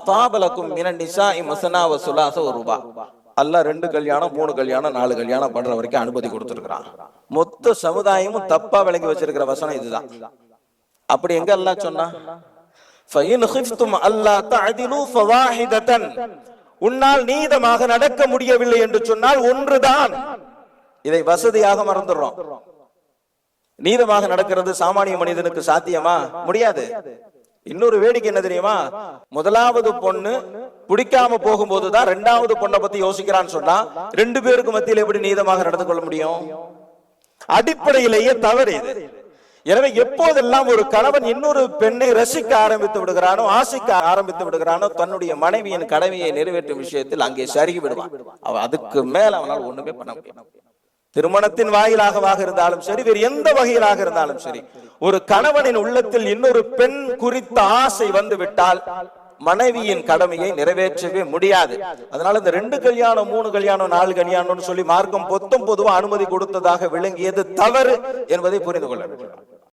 தாபலக்கும் மினன் நிசாஇ மஸ்னா வ சுலாஸ வ ருபா. அல்லாஹ் 2 கல்யாணம் 3 கல்யாணம் 4 கல்யாணம் பண்ற வரைக்கும் அனுமதி கொடுத்திருக்கிறான். மொத்த சமுதாயமும் தப்பா விளங்கி வச்சிருக்கிற வசனம் இதுதான். அப்படி எங்க அல்லாஹ் சொன்னா, ஃபஇன் கிஃப்தும் அல்லா தஅதிலு ஃபவாஹிதத்தன், உன்னால் நீதமாக நடக்க முடியவில்லை என்று சொன்னால் ஒன்றுதான். இதை வசதியாக மறந்துடுறோம். நீதமாக நடக்கிறது சாமானிய மனிதனுக்கு சாத்தியமா? முடியாது. இன்னொரு வேடிக்கை என்ன தெரியுமா? முதலாவது பொண்ணு பிடிக்காம போகும்போதுதான் 2வது பொண்ணை பத்தி யோசிக்கிறான்னு சொன்னா 2 பேருக்கு மத்தியில் எப்படி நீதமாக நடந்து கொள்ள முடியும்? அடிப்படையிலேயே தவறு இது. எனவே எப்போதெல்லாம் ஒரு கணவன் இன்னொரு பெண்ணை ரசிக்க ஆரம்பித்து விடுகிறானோ, ஆசைக்க ஆரம்பித்து விடுகிறானோ, தன்னுடைய மனைவியின் கடமையை நிறைவேற்றும் விஷயத்தில் அங்கே சருகி விடுவான். அவன் அதுக்கு மேல அவனால் ஒண்ணுமே பண்ண முடியும். திருமணத்தின் வாயிலாக இருந்தாலும் சரி, வேறு எந்த வகையிலாக இருந்தாலும் சரி, ஒரு கணவனின் உள்ளத்தில் இன்னொரு பெண் குறித்த ஆசை வந்து விட்டால் மனைவியின் கடமையை நிறைவேற்றவே முடியாது. அதனால இந்த 2 கல்யாணம் 3 கல்யாணம் 4 கல்யாணம்னு சொல்லி மார்க்கம் பொதுவா அனுமதி கொடுத்ததாக விளங்கியது தவறு என்பதை புரிந்து கொள்ள வேண்டும்.